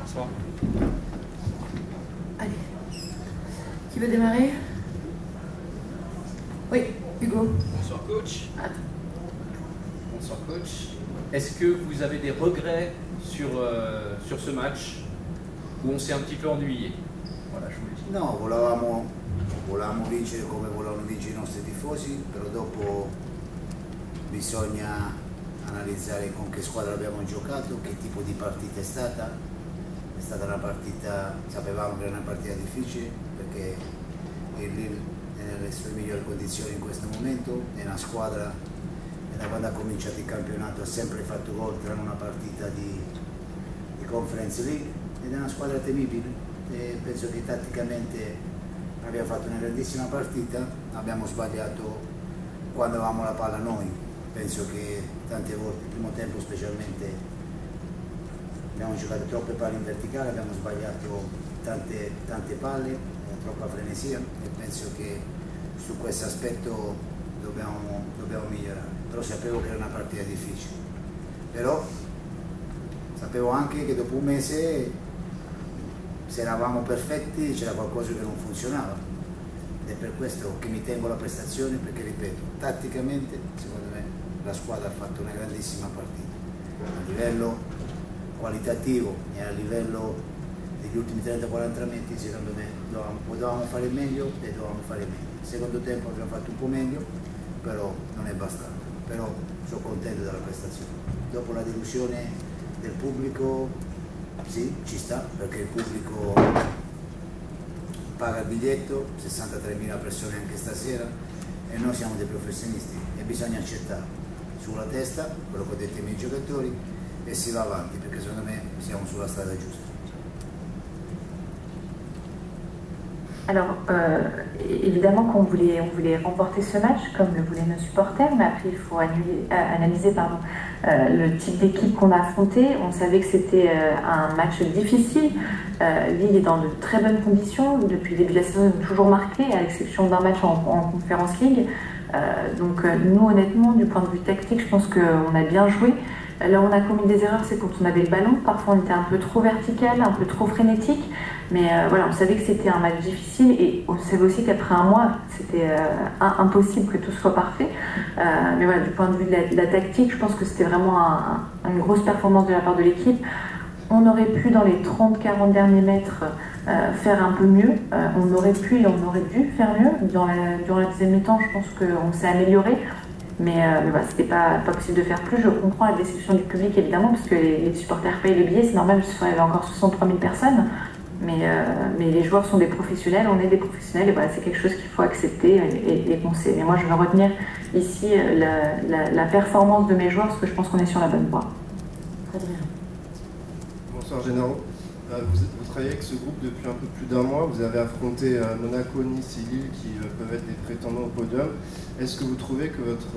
Bonsoir. Allez. Qui veut démarrer? Oui, Hugo. Bonsoir coach. Attends. Bonsoir coach. Est-ce que vous avez des regrets sur ce match où on s'est un petit peu ennuyé? Voilà, je vous le dis. No, volevamo vincere come volevano vincere i nostri tifosi, però dopo bisogna analizzare con che squadra abbiamo giocato, che tipo di partita è stata. È stata una partita, sapevamo che era una partita difficile perché il Lille è nelle sue migliori condizioni in questo momento, è una squadra che da quando ha cominciato il campionato ha sempre fatto gol tranne una partita di Conference League ed è una squadra temibile. E penso che tatticamente abbiamo fatto una grandissima partita, abbiamo sbagliato quando avevamo la palla noi, penso che tante volte, il primo tempo specialmente, abbiamo giocato troppe palle in verticale, abbiamo sbagliato tante palle, troppa frenesia e penso che su questo aspetto dobbiamo migliorare, però sapevo che era una partita difficile, però sapevo anche che dopo un mese se eravamo perfetti c'era qualcosa che non funzionava ed è per questo che mi tengo la prestazione, perché ripeto, tatticamente secondo me la squadra ha fatto una grandissima partita a livello qualitativo e a livello degli ultimi 30-40 metri. Secondo me potevamo fare meglio e dovevamo fare meglio. Il secondo tempo abbiamo fatto un po' meglio, però non è bastato, però sono contento della prestazione. Dopo la delusione del pubblico, sì, ci sta, perché il pubblico paga il biglietto, 63.000 persone anche stasera e noi siamo dei professionisti e bisogna accettare sulla testa quello che ho detto ai miei giocatori e si va avanti, perché secondo me siamo sulla strada giusta. Alors, évidemment qu'on voulait remporter ce match, comme le voulaient nos supporters, mais après il faut analyser le type d'équipe qu'on a affronté. On savait que c'était un match difficile. Lille est dans de très bonnes conditions. Depuis le début de la saison, ils ont toujours marqué, à l'exception d'un match en Conference League. Donc nous, honnêtement, du point de vue tactique, je pense qu'on a bien joué. Là où on a commis des erreurs, c'est quand on avait le ballon. Parfois, on était un peu trop vertical, un peu trop frénétique. Mais voilà, on savait que c'était un match difficile et on savait aussi qu'après un mois, c'était impossible que tout soit parfait. Mais voilà, du point de vue de la tactique, je pense que c'était vraiment une grosse performance de la part de l'équipe. On aurait pu, dans les 30-40 derniers mètres, faire un peu mieux. On aurait pu et on aurait dû faire mieux. Durant la deuxième mi-temps, je pense qu'on s'est amélioré. Mais voilà, c'était pas possible de faire plus. Je comprends la déception du public, évidemment, parce que les supporters payent les billets, c'est normal, il y avait encore 63 000 personnes. Mais les joueurs sont des professionnels, on est des professionnels, et voilà, c'est quelque chose qu'il faut accepter et penser. Mais moi, je veux retenir ici la performance de mes joueurs, parce que je pense qu'on est sur la bonne voie. Très bien. Bonsoir Gennaro. Vous travaillez avec ce groupe depuis un peu plus d'un mois. Vous avez affronté Monaco, Nice et Lille qui peuvent être des prétendants au podium. Est-ce que vous trouvez que votre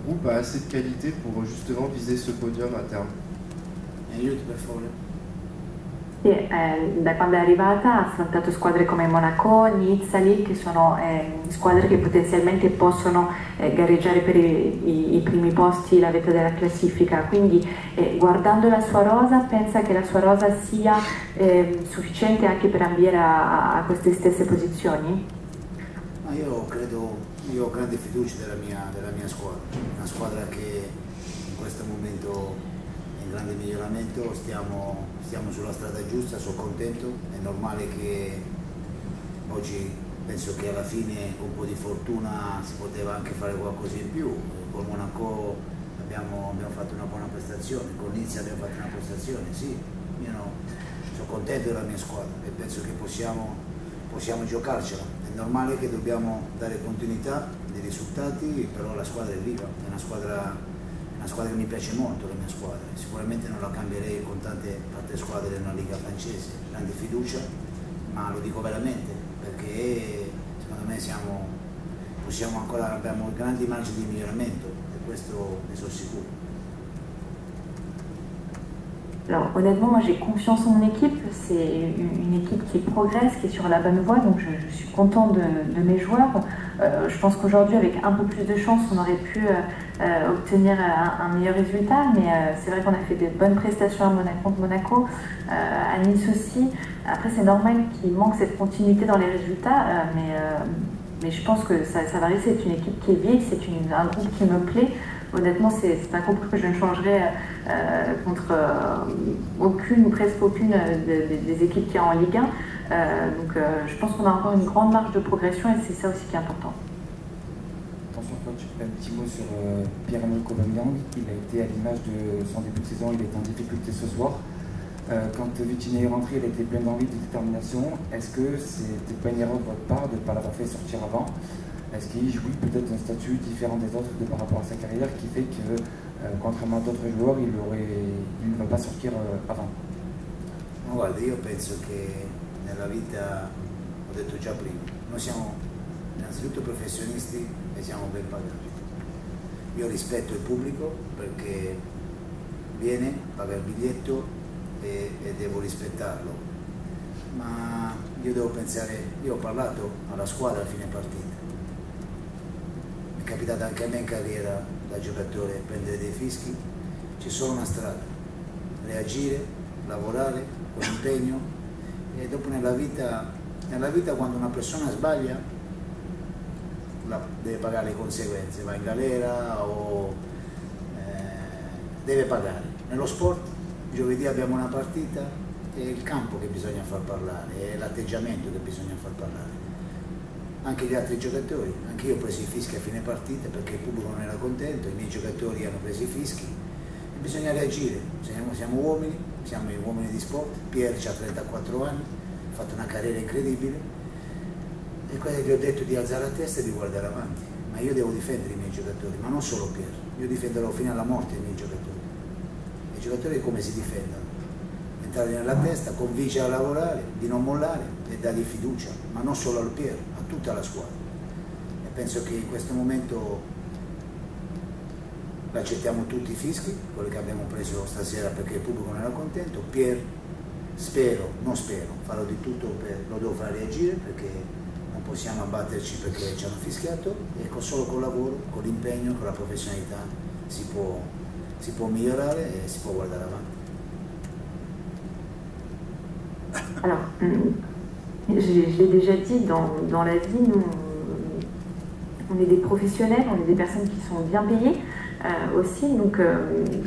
groupe a assez de qualité pour justement viser ce podium à terme? Aiuto per favore. E, da quando è arrivata ha affrontato squadre come Monaco, Nizza, Lille, che sono squadre che potenzialmente possono gareggiare per i primi posti, la vetta della classifica. Quindi guardando la sua rosa, pensa che la sua rosa sia sufficiente anche per ambire a queste stesse posizioni? Ma io ho grande fiducia della mia squadra, una squadra che in questo momento in grande miglioramento, stiamo sulla strada giusta, sono contento, è normale che oggi penso che alla fine con un po' di fortuna si poteva anche fare qualcosa in più. Con Monaco abbiamo fatto una buona prestazione, con Nizza abbiamo fatto una prestazione, sì, io sono contento della mia squadra e penso che possiamo giocarcela. È normale che dobbiamo dare continuità dei risultati, però la squadra è viva, è una squadra che mi piace molto, la mia squadra, sicuramente non la cambierei con tante altre squadre nella Liga francese, grande fiducia, ma lo dico veramente perché secondo me abbiamo grandi margini di miglioramento e questo ne sono sicuro. Alors honnêtement, moi j'ai confiance en mon équipe, c'est une équipe qui progresse, qui est sur la bonne voie, donc je suis contente de mes joueurs. Je pense qu'aujourd'hui, avec un peu plus de chance, on aurait pu obtenir un meilleur résultat, mais c'est vrai qu'on a fait de bonnes prestations contre Monaco, à Nice aussi. Après, c'est normal qu'il manque cette continuité dans les résultats, mais je pense que ça va rester. C'est une équipe qui est vive, c'est un groupe qui me plaît. Honnêtement, c'est un groupe que je ne changerai contre aucune ou presque aucune des équipes qui sont en Ligue 1. Donc je pense qu'on a encore une grande marge de progression et c'est ça aussi qui est important. Attention coach, un petit mot sur Pierre-Emerick Aubameyang. Il a été à l'image de son début de saison, il était en difficulté ce soir. Quand Vitinha est rentré, il était plein d'envie, de détermination. Est-ce que c'était pas une erreur de votre part de ne pas l'avoir fait sortir avant? Est-ce qu'il jouit peut-être d'un statut différent des autres par rapport à sa carrière qui fait que, contrairement à d'autres joueurs, il ne va pas sortir avant? No, guarda, io penso che nella vita, ho detto già prima, noi siamo innanzitutto professionisti e siamo ben pagati. Io rispetto il pubblico perché viene, paga il biglietto e devo rispettarlo, ma io devo pensare, io ho parlato alla squadra a fine partita. È capitato anche a me in carriera da giocatore prendere dei fischi, c'è solo una strada, reagire, lavorare con impegno e dopo nella vita quando una persona sbaglia deve pagare le conseguenze, va in galera o deve pagare. Nello sport giovedì abbiamo una partita, è il campo che bisogna far parlare, è l'atteggiamento che bisogna far parlare. Anche gli altri giocatori, anche io ho preso i fischi a fine partita perché il pubblico non era contento, i miei giocatori hanno preso i fischi e bisogna reagire, siamo uomini, siamo uomini di sport. Pierre ha 34 anni, ha fatto una carriera incredibile e quello che gli ho detto di alzare la testa e di guardare avanti, ma io devo difendere i miei giocatori, ma non solo Pierre, io difenderò fino alla morte i miei giocatori. I giocatori come si difendono? Entrare nella testa, convincere a lavorare, di non mollare e dargli fiducia, ma non solo al Pierre, a tutta la squadra. E penso che in questo momento accettiamo tutti i fischi, quelli che abbiamo preso stasera perché il pubblico non era contento. Pierre, farò di tutto lo devo far reagire perché non possiamo abbatterci perché ci hanno fischiato e solo col lavoro, con l'impegno, con la professionalità si può migliorare e si può guardare avanti. Alors, je l'ai déjà dit, dans la vie, nous, on est des professionnels, on est des personnes qui sont bien payées aussi, donc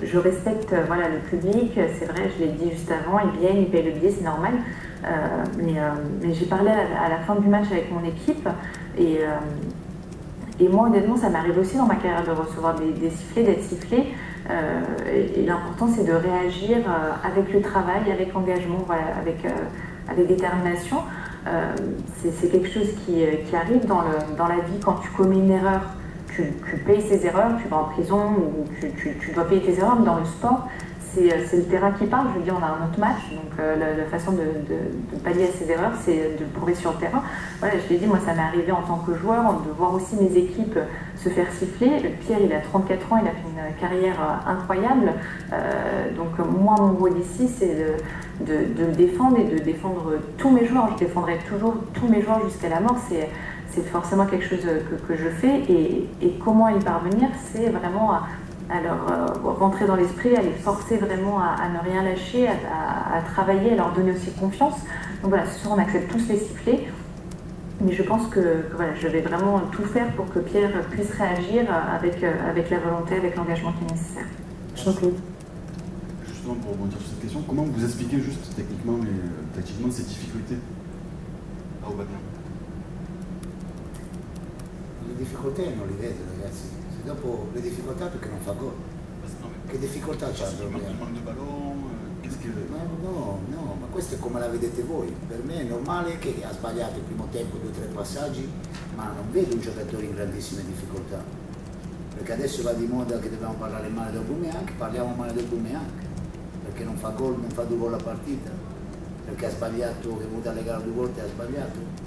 je respecte voilà, le public, c'est vrai, je l'ai dit juste avant, ils viennent, ils payent le billet, c'est normal, mais j'ai parlé à la fin du match avec mon équipe, et moi honnêtement ça m'arrive aussi dans ma carrière de recevoir des sifflets, d'être sifflé, et l'important c'est de réagir avec le travail, avec l'engagement, voilà, avec détermination. C'est quelque chose qui arrive dans la vie. Quand tu commets une erreur, tu payes ses erreurs, tu vas en prison ou tu dois payer tes erreurs, mais dans le sport, c'est le terrain qui parle. Je veux dire, on a un autre match, donc la façon de pallier à ses erreurs, c'est de le prouver sur le terrain. Voilà, je l'ai dit, moi ça m'est arrivé en tant que joueur, de voir aussi mes équipes se faire siffler. Pierre, il a 34 ans, il a fait une carrière incroyable, donc moi mon rôle ici, c'est de le défendre et de défendre tous mes joueurs. Je défendrai toujours tous mes joueurs jusqu'à la mort, c'est forcément quelque chose que je fais, et comment y parvenir, c'est vraiment à leur rentrer dans l'esprit, à les forcer vraiment à ne rien lâcher, à travailler, à leur donner aussi confiance. Donc voilà, ce soir on accepte tous les sifflets, mais je pense que voilà, je vais vraiment tout faire pour que Pierre puisse réagir avec la volonté, avec l'engagement qui est nécessaire. Jean-Claude. Justement, pour rebondir sur cette question, comment vous expliquez juste techniquement et tactiquement ces difficultés à Aubameyang? Le difficoltà non li vedo, ragazzi. Se dopo le difficoltà perché non fa gol. Che difficoltà c'ha il manque de ballon, qu'est-ce que... No, ma questo è come la vedete voi. Per me è normale che ha sbagliato il primo tempo 2 o 3 passaggi, ma non vedo un giocatore in grandissime difficoltà. Perché adesso va di moda che dobbiamo parlare male del Aubameyang, parliamo male del Aubameyang. Perché non fa gol, non fa 2 gol a partita. Perché ha sbagliato, che è venuto alle gare 2 volte e ha sbagliato.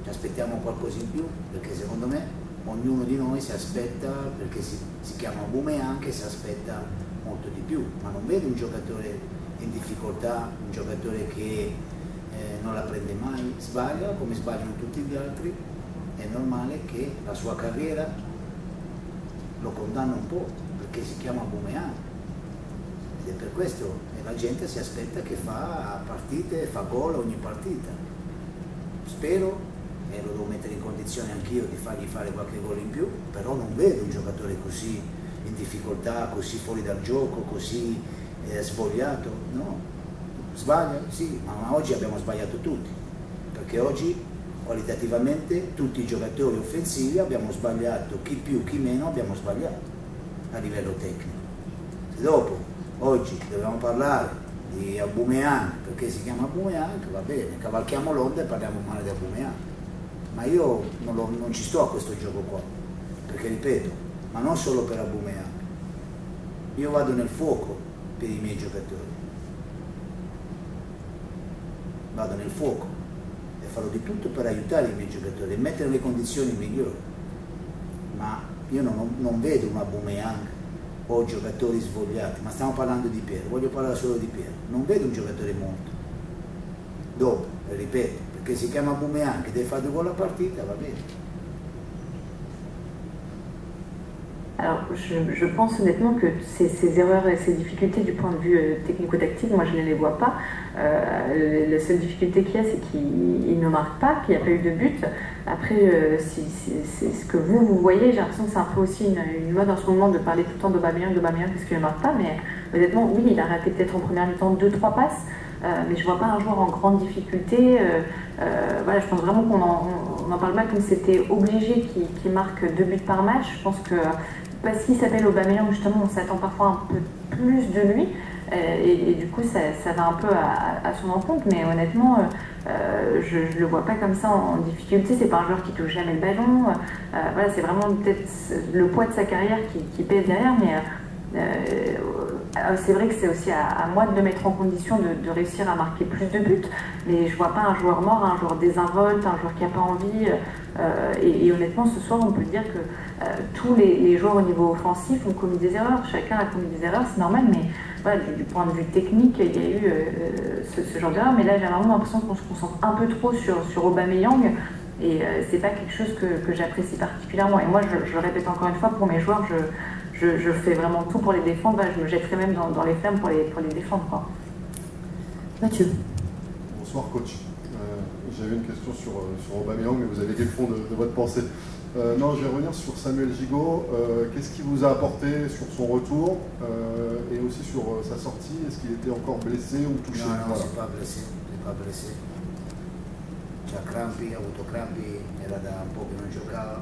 Ci aspettiamo qualcosa in più, perché secondo me ognuno di noi si aspetta, perché si chiama Aubameyang, che si aspetta un molto di più, ma non vedo un giocatore in difficoltà, un giocatore che non la prende mai, sbaglia come sbagliano tutti gli altri, è normale che la sua carriera lo condanna un po', perché si chiama Aubameyang, ed è per questo che la gente si aspetta che fa partite, fa gol ogni partita. Spero, e lo devo mettere in condizione anch'io di fargli fare qualche gol in più, però non vedo un giocatore così in difficoltà, così fuori dal gioco, così svogliato, no. Sbaglia? Sì, ma oggi abbiamo sbagliato tutti, perché oggi qualitativamente tutti i giocatori offensivi abbiamo sbagliato, chi più chi meno abbiamo sbagliato a livello tecnico. Se dopo oggi dobbiamo parlare di Aubameyang perché si chiama Aubameyang, va bene, cavalchiamo l'onda e parliamo male di Aubameyang, ma io non ci sto a questo gioco qua, perché ripeto, ma non solo per Aubameyang, io vado nel fuoco per i miei giocatori, vado nel fuoco e farò di tutto per aiutare i miei giocatori e mettere le condizioni migliori, ma io non vedo un Aubameyang o giocatori svogliati, ma stiamo parlando di Piero, voglio parlare solo di Piero, non vedo un giocatore morto. Dopo, ripeto, perché si chiama Aubameyang che deve fare 2 gol a partita, va bene. Alors, je pense honnêtement que ces erreurs et ces difficultés du point de vue technico-tactique, moi je ne les vois pas. La seule difficulté qu'il y a, c'est qu'il ne marque pas, qu'il n'y a pas eu de but. Après, c'est ce que vous voyez, j'ai l'impression que c'est un peu aussi une mode en ce moment de parler tout le temps d'Aubameyang parce qu'il ne marque pas. Mais honnêtement, oui, il a raté peut-être en première mi-temps 2-3 passes. Mais je ne vois pas un joueur en grande difficulté. Voilà, je pense vraiment qu'on en parle mal comme c'était obligé qu'il marque 2 buts par match. Je pense que parce qu'il s'appelle Aubameyang, justement, on s'attend parfois un peu plus de lui. Et du coup, ça va un peu à son encontre. Mais honnêtement, je ne le vois pas comme ça en difficulté. C'est pas un joueur qui touche jamais le ballon. Voilà, c'est vraiment peut-être le poids de sa carrière qui pèse derrière. Mais c'est vrai que c'est aussi à moi de le mettre en condition de réussir à marquer plus de buts, mais je ne vois pas un joueur mort, un joueur désinvolte, un joueur qui n'a pas envie. Et honnêtement, ce soir, on peut dire que tous les joueurs au niveau offensif ont commis des erreurs. Chacun a commis des erreurs, c'est normal, mais voilà, du point de vue technique, il y a eu ce genre d'erreur. Mais là, j'ai vraiment l'impression qu'on se concentre un peu trop sur Aubameyang. Et c'est pas quelque chose que j'apprécie particulièrement. Et moi, je le répète encore une fois, pour mes joueurs, je fais vraiment tout pour les défendre. Je me jetterai même dans les flammes pour les défendre, quoi. Mathieu. Bonsoir coach. J'avais une question sur Aubameyang, mais vous avez été le fond de votre pensée. Non, je vais revenir sur Samuel Gigot. Qu'est-ce qu'il vous a apporté sur son retour et aussi sur sa sortie? Est-ce qu'il était encore blessé ou touché? No, si è pas blessé. C'ha crampi, ha avuto crampi, era da un po' che non giocava.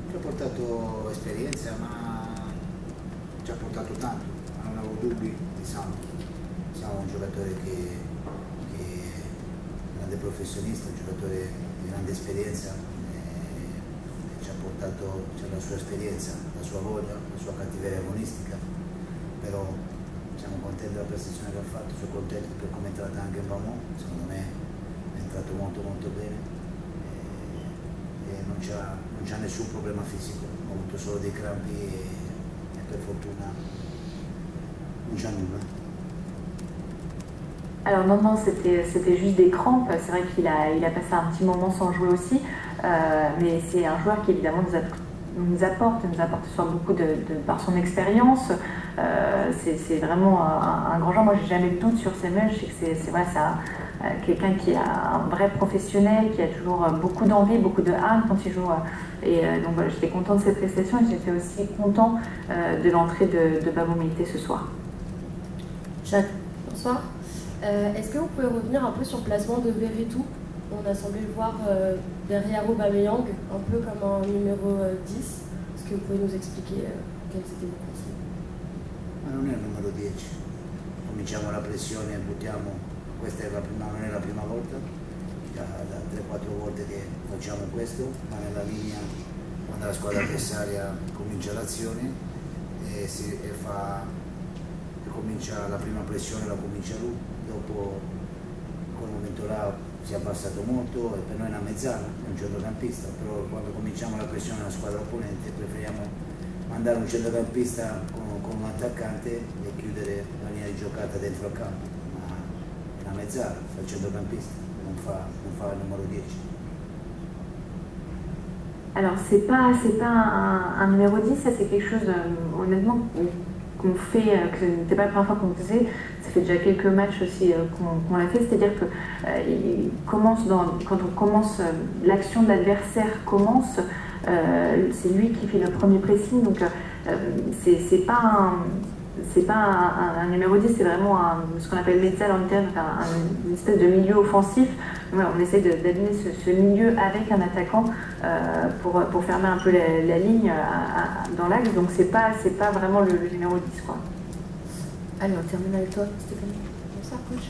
Ci ha portato esperienza, ma ci ha portato tanto, ma non avevo dubbi, diciamo. Siamo un giocatore che è un grande professionista, un giocatore di grande esperienza, e ci ha portato, c'è la sua esperienza, la sua voglia, la sua cattiveria agonistica, però siamo contenti della prestazione che ha fatto, sono contento per come è entrata anche Mbamou, secondo me è entrato molto molto bene e non c'ha nessun problema fisico, ha avuto solo dei crampi e per fortuna non c'ha nulla. Alors non, c'était juste des crampes. C'est vrai qu'il a passé un petit moment sans jouer aussi, mais c'est un joueur qui évidemment nous apporte ce soir beaucoup par son expérience. C'est vraiment un grand joueur. Moi, j'ai jamais de doute sur Samuel. Je sais que c'est quelqu'un qui est un vrai professionnel, qui a toujours beaucoup d'envie, beaucoup de âme quand il joue. Et donc voilà, j'étais contente de cette prestation et j'étais aussi content de l'entrée de Babo Meïté ce soir. Jacques, bonsoir. Est-ce que vous pouvez revenir un peu sur le placement de Veretout? On a semblé le voir derrière Aubameyang, un peu comme un numéro 10. Est-ce que vous pouvez nous expliquer quels étaient vos conseils? Ma non è il numero 10. Cominciamo la pressione e buttiamo. Questa non è la prima volta, da 3-4 volte che facciamo questo, ma nella linea quando la squadra avversaria comincia l'azione e comincia la prima pressione, la comincia lui, dopo quel momento là si è abbassato molto e per noi è una mezzala, è un centrocampista, però quando cominciamo la pressione della squadra opponente preferiamo mandare un centrocampista con un attaccante e chiudere la linea di giocata dentro al campo, ma è una mezzala, fa il centrocampista, non fa il numero 10. Alors, c'est pas un numéro 10, ça c'est quelque chose, honnêtement, qu'on fait, que ce n'était pas la première fois qu'on faisait, ça fait déjà quelques matchs aussi qu'on l'a fait, c'est-à-dire que quand on commence, l'action de l'adversaire commence, c'est lui qui fait le premier pressing, donc c'est pas un numéro 10, c'est vraiment ce qu'on appelle mezzal en interne, une espèce de milieu offensif. Voilà, on essaie d'amener ce milieu avec un attaquant pour fermer un peu la ligne dans l'axe, donc c'est pas vraiment le numéro 10, quoi. Allez, on termine avec toi, Stéphanie. Bonsoir, coach.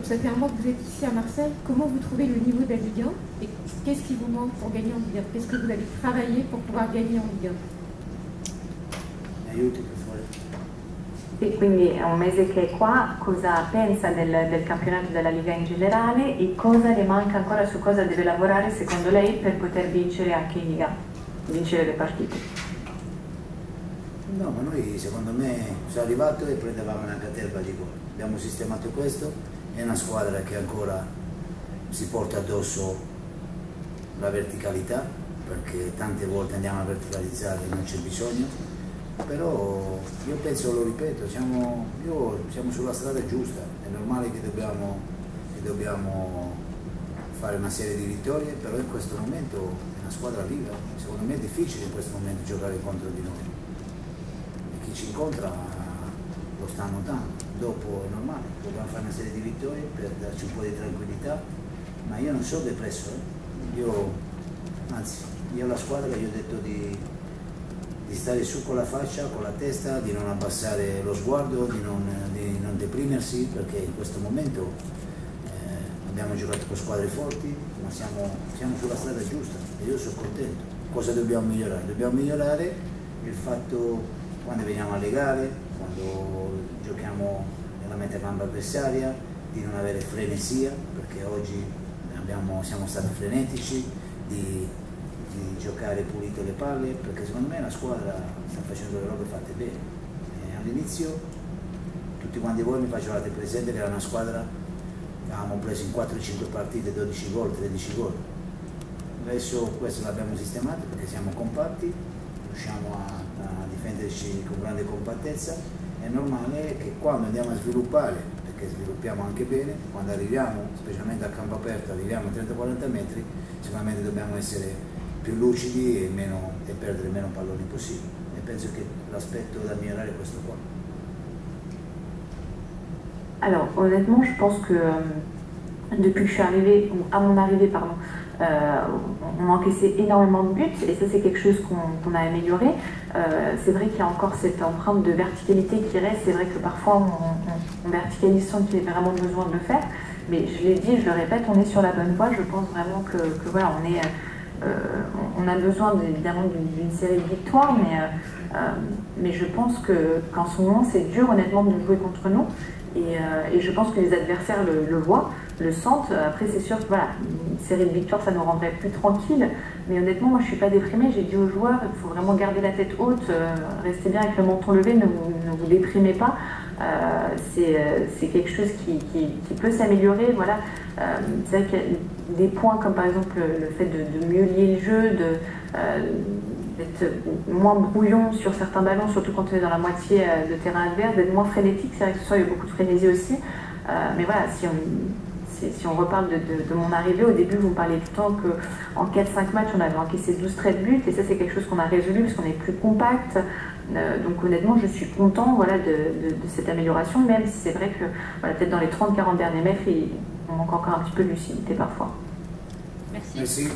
Ça fait un mois que vous êtes ici à Marseille. Comment vous trouvez le niveau de la Ligue 1 et qu'est-ce qui vous manque pour gagner en Ligue 1? Qu'est-ce que vous allez travailler pour pouvoir gagner en Ligue 1? Aiuti per favore. E quindi è un mese che è qua, cosa pensa del campionato della Liga in generale e cosa le manca ancora, su cosa deve lavorare secondo lei per poter vincere anche in Liga, vincere le partite? No, ma noi secondo me sono arrivato e prendevamo una caterva di gol. Abbiamo sistemato questo, è una squadra che ancora si porta addosso la verticalità, perché tante volte andiamo a verticalizzare e non c'è bisogno, però io penso, lo ripeto, siamo sulla strada giusta, è normale che dobbiamo fare una serie di vittorie, però in questo momento è una squadra viva, secondo me è difficile in questo momento giocare contro di noi. Chi ci incontra lo sta notando, dopo è normale, dobbiamo fare una serie di vittorie per darci un po' di tranquillità, ma io non sono depresso, anzi, io alla squadra gli ho detto di stare su con la faccia, con la testa, di non abbassare lo sguardo, di non deprimersi, perché in questo momento abbiamo giocato con squadre forti, ma siamo sulla strada giusta e io sono contento. Cosa dobbiamo migliorare? Dobbiamo migliorare il fatto quando veniamo alle gare, quando giochiamo nella metagamba avversaria, di non avere frenesia, perché oggi siamo stati frenetici, di giocare pulite le palle, perché secondo me la squadra sta facendo le robe fatte bene. All'inizio tutti quanti voi mi facevate presente che era una squadra che avevamo preso in 4-5 partite 12 gol, 13 gol. Adesso questo l'abbiamo sistemato perché siamo compatti, riusciamo a difenderci con grande compattezza. È normale che quando andiamo a sviluppare, perché sviluppiamo anche bene, quando arriviamo, specialmente a campo aperto, arriviamo a 30-40 metri, sicuramente dobbiamo essere più lucidi e perdere meno palloni possibili. E penso che l'aspetto da migliorare è questo qua. Alors honnêtement, je pense que depuis que je suis arrivée, à mon arrivée, pardon, on a encaissé énormément de buts et ça c'est quelque chose qu'on a amélioré. C'est vrai qu'il y a encore cette empreinte de verticalité qui reste, c'est vrai que parfois on verticalise sans qu'il y ait vraiment besoin de le faire, mais je l'ai dit, je le répète, on est sur la bonne voie. Je pense vraiment que voilà, on a besoin évidemment d'une série de victoires, mais je pense qu'en ce moment c'est dur honnêtement de jouer contre nous et je pense que les adversaires le voient, le sentent. Après c'est sûr que voilà, une série de victoires ça nous rendrait plus tranquilles, mais honnêtement moi je suis pas déprimée. J'ai dit aux joueurs, il faut vraiment garder la tête haute, restez bien avec le menton levé, ne vous déprimez pas. C'est quelque chose qui peut s'améliorer. Voilà. C'est vrai qu'il y a des points comme par exemple le fait de mieux lier le jeu, d'être moins brouillon sur certains ballons, surtout quand on est dans la moitié de terrain adverse, d'être moins frénétique. C'est vrai que ce soir il y a beaucoup de frénésie aussi, mais voilà, si on reparle de mon arrivée, au début vous me parliez tout le temps qu'en 4-5 matchs on avait encaissé 12 buts et ça c'est quelque chose qu'on a résolu parce qu'on est plus compact. Donc honnêtement je suis content voilà, de cette amélioration, même si c'est vrai que voilà, peut-être dans les 30-40 derniers mètres on manque encore un petit peu de lucidité parfois. Merci. Merci.